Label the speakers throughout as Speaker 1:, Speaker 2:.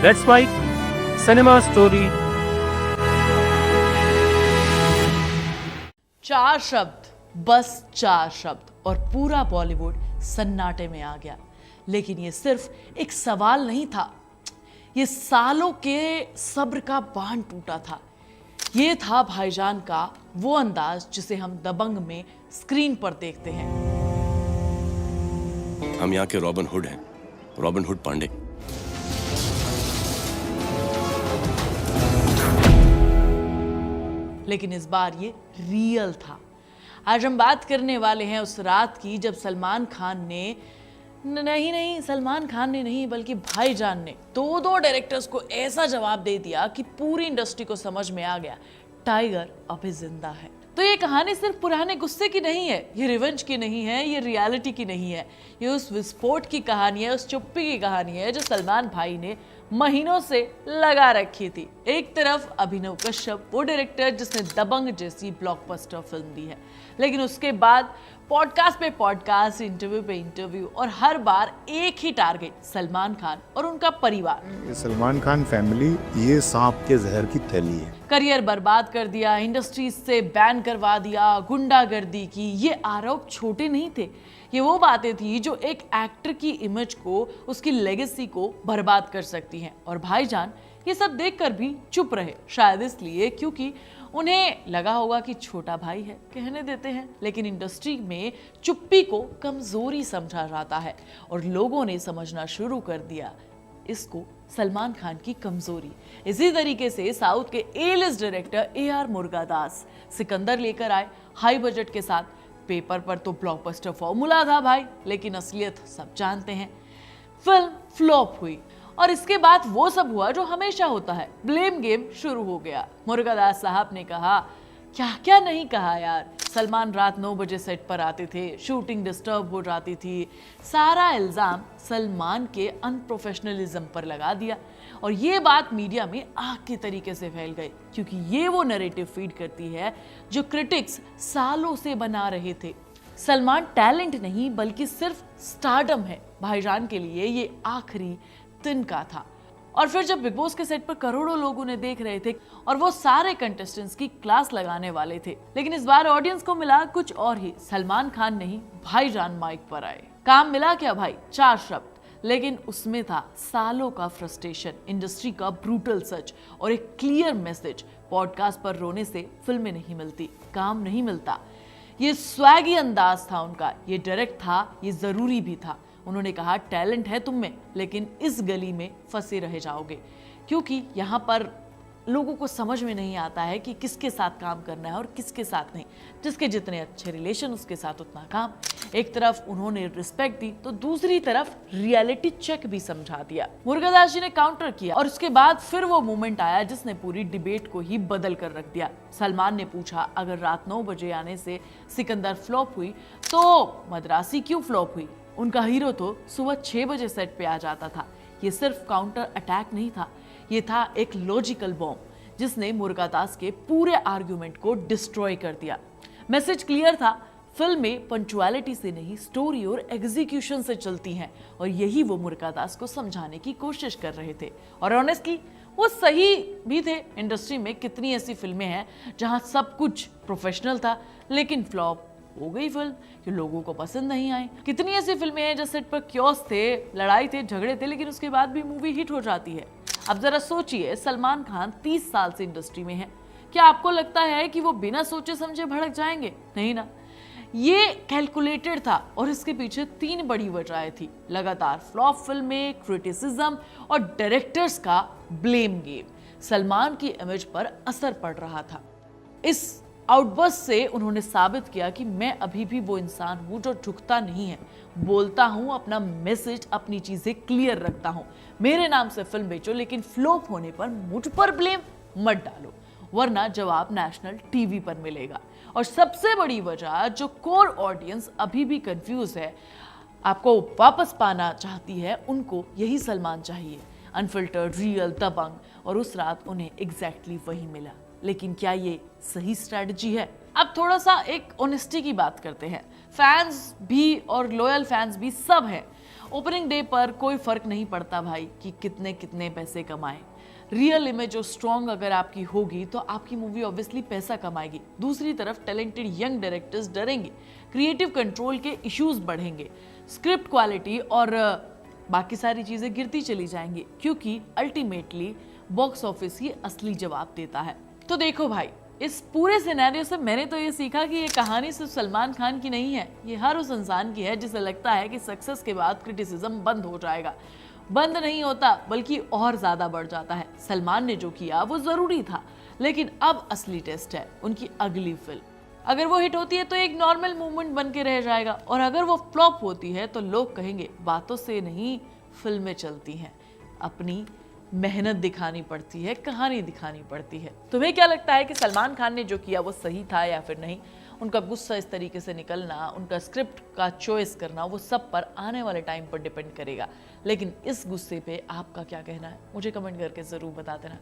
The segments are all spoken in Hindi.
Speaker 1: Let's write cinema story.
Speaker 2: 4 शब्द, बस 4 शब्द और पूरा बॉलीवुड सन्नाटे में आ गया। लेकिन ये सिर्फ एक सवाल नहीं था, ये सालों के सब्र का बांध टूटा था। ये था भाईजान का वो अंदाज जिसे हम दबंग में स्क्रीन पर देखते हैं।
Speaker 3: हम यहाँ के रॉबिन हुड हैं, रॉबिन हुड पांडे।
Speaker 2: लेकिन इस बार ये रियल था। आज हम बात करने वाले हैं उस रात की जब सलमान खान ने नहीं बल्कि भाईजान ने दो डायरेक्टर्स को ऐसा जवाब दे दिया कि पूरी इंडस्ट्री को समझ में आ गया, टाइगर अभी जिंदा है। तो ये कहानी सिर्फ पुराने गुस्से की नहीं है, ये रिवेंज की नहीं है, ये रियलिटी की नहीं है, ये उस विस्फोट की कहानी है, उस चुप्पी की कहानी है जो सलमान भाई ने महीनों से लगा रखी थी। एक तरफ अभिनव कश्यप, वो डायरेक्टर जिसने दबंग जैसी ब्लॉकबस्टर फिल्म दी है, लेकिन उसके बाद पॉडकास्ट पे पॉडकास्ट, इंटरव्यू पे इंटरव्यू और हर बार एक ही टारगेट, सलमान खान और उनका परिवार।
Speaker 4: ये सलमान खान फैमिली ये सांप के जहर की थैली है।
Speaker 2: करियर बर्बाद कर दिया, इंडस्ट्री से बैन करवा दिया, गुंडागर्दी की, ये आरोप छोटे नहीं थे। ये वो बातें थी जो एक एक्टर की इमेज को, उसकी लेगेसी को बर्बाद कर सकती हैं। और भाईजान ये सब देखकर भी चुप रहे, शायद इसलिए क्योंकि उन्हें लगा होगा कि छोटा भाई है, कहने देते हैं। लेकिन इंडस्ट्री में चुप्पी को कमजोरी समझा जाता है और लोगों ने समझना शुरू कर दिया इसको सलमान खान की कमजोरी। इसी तरीके से साउथ के ए-लिस्ट डायरेक्टर AR मुर्गादास सिकंदर लेकर आए हाई बजट के साथ। पेपर पर तो ब्लॉकबस्टर फॉर्मूला था भाई, लेकिन असलियत सब जानते हैं, फिल्म फ्लॉप हुई। और इसके बाद वो सब हुआ जो हमेशा होता है, ब्लेम गेम शुरू हो गया। मुर्गादास साहब ने कहा, क्या क्या नहीं कहा यार। सलमान रात 9 बजे सेट पर आते थे, शूटिंग डिस्टर्ब हो जाती थी, सारा इल्जाम सलमान के अनप्रोफेशनलिज्म पर लगा दिया। और ये बात मीडिया में आग के तरीके से फैल गई, क्योंकि ये वो नैरेटिव फीड करती है जो क्रिटिक्स सालों से बना रहे थे। सलमान टैलेंट नहीं बल्कि सिर्फ स्टारडम है। भाईजान के लिए ये आखिरी दिन का था। और फिर जब बिग बॉस के सेट पर करोड़ों लोग उन्हें देख रहे थे और वो सारे कंटेस्टेंट्स की क्लास लगाने वाले थे, लेकिन इस बार ऑडियंस को मिला कुछ और ही। सलमान खान नहीं, भाईजान माइक पर आए। काम मिला क्या भाई? 4 शब्द, लेकिन उसमें था सालों का फ्रस्ट्रेशन, इंडस्ट्री का ब्रूटल सच और एक क्लियर मैसेज। पॉडकास्ट पर रोने से फिल्में नहीं मिलती, काम नहीं मिलता। ये स्वैगी अंदाज था उनका, ये डायरेक्ट था, ये जरूरी भी था। उन्होंने कहा, टैलेंट है तुम में, लेकिन इस गली में फंसे रह जाओगे, क्योंकि यहाँ पर लोगों को समझ में नहीं आता है कि किसके साथ काम करना है और किसके साथ नहीं। जिसके जितने अच्छे रिलेशन उसके साथ उतना काम। एक तरफ उन्होंने रिस्पेक्ट दी तो दूसरी तरफ रियलिटी चेक भी समझा दिया। मुर्गादास जी ने काउंटर किया और उसके बाद फिर वो मोमेंट आया जिसने पूरी डिबेट को ही बदल कर रख दिया। सलमान ने पूछा, अगर रात 9 बजे आने से सिकंदर फ्लॉप हुई तो मद्रासी क्यों फ्लॉप हुई? उनका हीरो तो सुबह 6 बजे सेट पे आ जाता था। ये सिर्फ काउंटर अटैक नहीं था, ये था एक लॉजिकल बॉम्ब जिसने मुर्गादास के पूरे आर्गुमेंट को डिस्ट्रॉय कर दिया। मैसेज क्लियर था, फिल्में पंचुअलिटी से नहीं, स्टोरी और एग्जीक्यूशन से चलती हैं, और यही वो मुर्गादास को समझाने की कोशिश कर रहे थे। और ऑनेस्टली वो सही भी थे। इंडस्ट्री में कितनी ऐसी फिल्में हैं जहां सब कुछ प्रोफेशनल था लेकिन फ्लॉप हो गई फिल्म कि लोगों को पसंद नहीं आई। कितनी ऐसी फिल्में हैं जो सेट पर क्योस थे, लड़ाई थे, झगड़े थे, लेकिन उसके बाद भी मूवी हिट हो जाती है। अब जरा सोचिए, सलमान खान 30 साल से इंडस्ट्री में है, क्या आपको लगता है कि वो बिना सोचे समझे भड़क जाएंगे? नहीं ना। ये कैलकुलेटेड था और इसके पीछे 3 बड़ी वजहें थी, लगातार फ्लॉप फिल्में, क्रिटिसिज्म और डायरेक्टर्स का ब्लेम गेम। सलमान की इमेज पर असर पड़ रहा था। इस आउटबर्स्ट से उन्होंने साबित किया कि मैं अभी भी वो इंसान हूं जो झुकता नहीं है, बोलता हूं, अपना मैसेज, अपनी चीजें क्लियर रखता हूं। मेरे नाम से फिल्म बेचो, लेकिन फ्लॉप होने पर मुझ पर ब्लेम मत डालो, वरना जवाब नेशनल टीवी पर मिलेगा। और सबसे बड़ी वजह, जो कोर ऑडियंस अभी भी कंफ्यूज है, आपको वापस पाना चाहती है, उनको यही सलमान चाहिए, अनफिल्टर्ड, रियल, दबंग। और उस रात उन्हें एग्जैक्टली वही मिला। लेकिन क्या ये सही स्ट्रेटजी है? अब थोड़ा सा एक ऑनेस्टी की बात करते हैं। फैंस भी और लॉयल फैंस भी सब हैं, ओपनिंग डे पर कोई फर्क नहीं पड़ता भाई कि कितने कितने पैसे कमाए। रियल इमेज जो स्ट्रॉन्ग अगर आपकी होगी तो आपकी मूवी ऑब्वियसली पैसा कमाएगी। दूसरी तरफ टैलेंटेड यंग डायरेक्टर्स डरेंगे, क्रिएटिव कंट्रोल के इश्यूज बढ़ेंगे, स्क्रिप्ट क्वालिटी और बाकी सारी चीजें गिरती चली जाएंगी, क्योंकि अल्टीमेटली बॉक्स ऑफिस ही असली जवाब देता है। तो देखो भाई, इस पूरे सिनेरियो से मैंने तो ये सीखा कि ये कहानी सिर्फ सलमान खान की नहीं है, ये हर उस इंसान की है जिसे लगता है कि सक्सेस के बाद क्रिटिसिज्म बंद हो जाएगा। बंद नहीं होता, बल्कि और ज्यादा बढ़ जाता है। सलमान ने जो किया वो जरूरी था, लेकिन अब असली टेस्ट है उनकी अगली फिल्म। अगर वो हिट होती है तो एक नॉर्मल मूवमेंट बन के रह जाएगा, और अगर वो फ्लॉप होती है तो लोग कहेंगे बातों से नहीं फिल्में चलती हैं, अपनी मेहनत दिखानी पड़ती है, कहानी दिखानी पड़ती है। तुम्हें क्या लगता है कि सलमान खान ने जो किया वो सही था या फिर नहीं? उनका गुस्सा इस तरीके से निकलना, उनका स्क्रिप्ट का चॉइस करना, वो सब पर आने वाले टाइम पर डिपेंड करेगा। लेकिन इस गुस्से पे आपका क्या कहना है, मुझे कमेंट करके जरूर बता देना।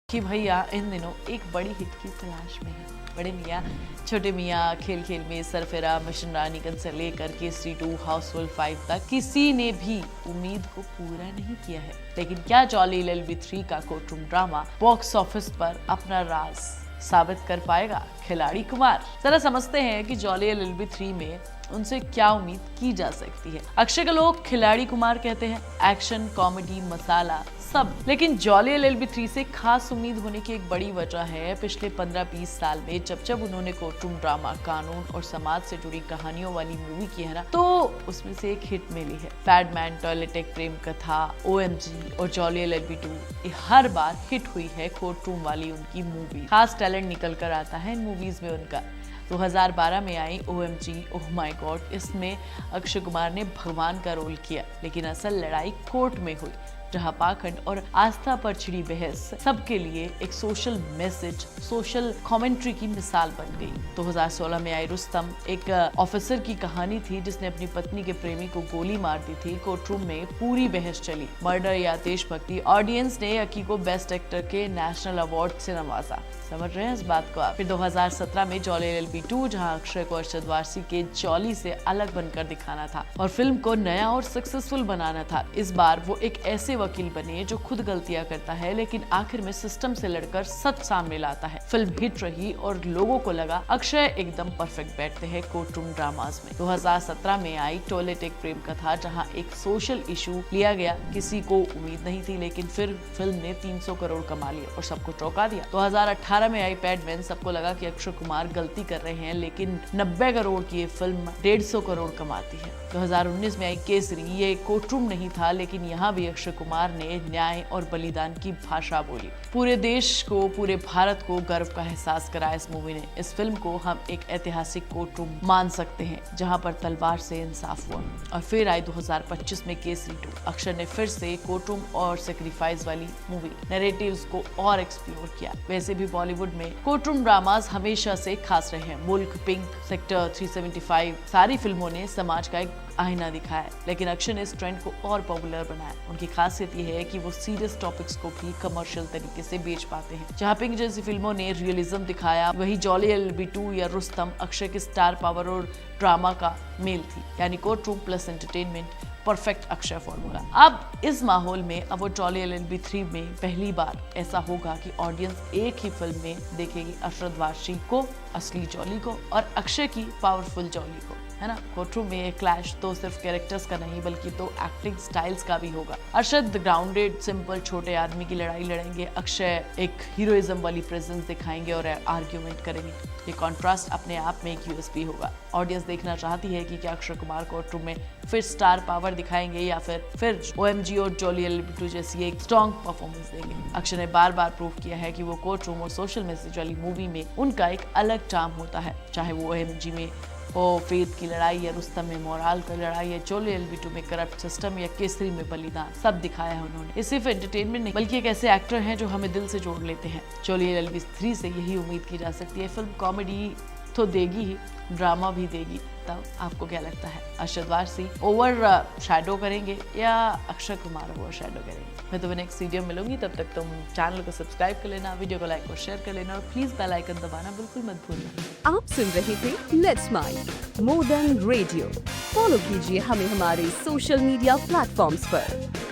Speaker 2: कि भैया इन दिनों एक बड़ी हिट की तलाश में है। बड़े मियाँ छोटे मियाँ, खेल खेल में, सरफेरा, मिशन रानीगंज से लेकर केसरी 2, हाउसफुल 5 तक किसी ने भी उम्मीद को पूरा नहीं किया है। लेकिन क्या जॉली LLB 3 का कोर्टरूम ड्रामा बॉक्स ऑफिस पर अपना राज साबित कर पाएगा? खिलाड़ी कुमार, जरा समझते हैं कि जॉली LLB 3 में उनसे क्या उम्मीद की जा सकती है। अक्षय को लोग खिलाड़ी कुमार कहते हैं, एक्शन, कॉमेडी, मसाला सब। लेकिन जॉली LLB 3 से खास उम्मीद होने की एक बड़ी वजह है पिछले 15-20 साल में जब उन्होंने कोर्टरूम ड्रामा, कानून और समाज से जुड़ी कहानियों वाली मूवी की है ना, तो उसमें से एक हिट मिली है। पैडमैन, टॉयलेट एक प्रेम कथा, OMG और जॉली LLB 2, ये हर बार हिट हुई है कोर्टरूम वाली उनकी मूवी। खास टैलेंट निकल कर आता है इन मूवीज में उनका। 2012 में आई OMG, ओह माय गॉड, इसमें अक्षय कुमार ने भगवान का रोल किया, लेकिन असल लड़ाई कोर्ट में हुई, जहां पाखंड और आस्था पर छिड़ी बहस सबके लिए एक सोशल मैसेज, सोशल कमेंट्री की मिसाल बन गई। 2016 में आई रुस्तम, एक ऑफिसर की कहानी थी जिसने अपनी पत्नी के प्रेमी को गोली मार दी थी। कोर्टरूम में पूरी बहस चली, मर्डर या देशभक्ति। ऑडियंस ने अकी को बेस्ट एक्टर के नेशनल अवार्ड से नवाजा। समझ रहे हैं इस बात को आप? फिर 2017 में जॉली LLB 2, जहां अक्षय को अरशद वारसी के जॉली से अलग बनकर दिखाना था और फिल्म को नया और सक्सेसफुल बनाना था। इस बार वो एक ऐसे वकील बने जो खुद गलतियां करता है, लेकिन आखिर में सिस्टम से लड़कर सच सामने लाता है। फिल्म हिट रही और लोगों को लगा अक्षय एकदम परफेक्ट बैठते हैं कोर्टरूम ड्रामास में। 2017 में आई टॉयलेट एक प्रेम कथा, जहां एक सोशल इशू लिया गया। किसी को उम्मीद नहीं थी, लेकिन फिर फिल्म ने 300 करोड़ कमा लिए और सबको चौंका दिया। 2018 में आई पैडमैन, सबको लगा कि अक्षय कुमार गलती कर रहे हैं, लेकिन 90 करोड़ की ये फिल्म 150 करोड़ कमाती है। 2019 में आई केसरी, ये कोर्टरूम नहीं था, लेकिन यहाँ भी अक्षय कुमार ने न्याय और बलिदान की भाषा बोली। पूरे देश को, पूरे भारत को गर्व का एहसास कराया इस मूवी ने। इस फिल्म को हम एक ऐतिहासिक कोर्टरूम मान सकते हैं, जहां पर तलवार से इंसाफ हुआ। और फिर आई 2025 में केसरी 2। अक्षय ने फिर से कोर्टरूम और सेक्रीफाइस वाली मूवी नैरेटिव्स को और एक्सप्लोर किया। वैसे भी बॉलीवुड में कोर्टरूम ड्रामास हमेशा से खास रहे हैं। मुल्क, पिंक, सेक्टर 375, सारी फिल्मों ने समाज का एक आईना दिखाया, लेकिन अक्षय ने इस ट्रेंड को और पॉपुलर बनाया। उनकी खासियत यह है कि वो सीरियस टॉपिक्स को भी कमर्शियल तरीके से बेच पाते हैं। जहां पिंक जैसी फिल्मों ने रियलिज्म दिखाया, वही जॉली LLB 2 या रुस्तम अक्षय के स्टार पावर और ड्रामा का मेल थी, यानी courtroom plus entertainment, perfect Akshay formula. अब इस माहौल में अब वो जॉली LLB 3 में पहली बार ऐसा होगा कि ऑडियंस एक ही फिल्म में देखेगी अरशद वारसी को, असली जॉली को, और अक्षय की पावरफुल जॉली को, है ना। कोर्टरूम में ये क्लैश तो सिर्फ कैरेक्टर्स का नहीं, बल्कि तो एक्टिंग स्टाइल्स का भी होगा। अरशद ग्राउंडेड, सिंपल, छोटे आदमी की लड़ाई लड़ेंगे, अक्षय एक हीरोइज्म वाली प्रेजेंस दिखाएंगे और आर्ग्यूमेंट करेंगे। ये कॉन्ट्रास्ट अपने आप में एक USP होगा। ऑडियंस देखना चाहती है कि क्या अक्षय कुमार कोर्टरूम में फिर स्टार पावर दिखाएंगे या फिर OMG और जॉली LLB 2 जैसी एक स्ट्रॉन्ग परफॉर्मेंस देंगे। अक्षय ने बार बार प्रूव किया है कि वो कोर्टरूम और सोशल मैसेज वाली मूवी में उनका एक अलग चार्म होता है, चाहे वो OMG में हो फेथ की लड़ाई, या रुस्तम में मोराल की लड़ाई, या जॉली LLB 2 में करप्ट सिस्टम, या केसरी में बलिदान, सब दिखाया है उन्होंने। ये सिर्फ एंटरटेनमेंट नहीं, बल्कि एक ऐसे एक्टर हैं जो हमें दिल से जोड़ लेते हैं। जॉली LLB 3 से यही उम्मीद की जा सकती है। फिल्म कॉमेडी, तो देगी ही, ड्रामा भी देगी। तब आपको क्या लगता है, अरशद वारसी ओवर शैडो करेंगे या अक्षय कुमार ओवर शैडो करेंगे? मैं तुम्हें नेक्स्ट वीडियो मिलूंगी, तब तक तुम चैनल को सब्सक्राइब कर लेना, वीडियो को लाइक और शेयर कर लेना और प्लीज बेल आइकन दबाना बिल्कुल मत भूलना।
Speaker 5: आप सुन रहे थे let's mind more than radio. Follow कीजिए हमें हमारे सोशल मीडिया प्लेटफॉर्म्स पर।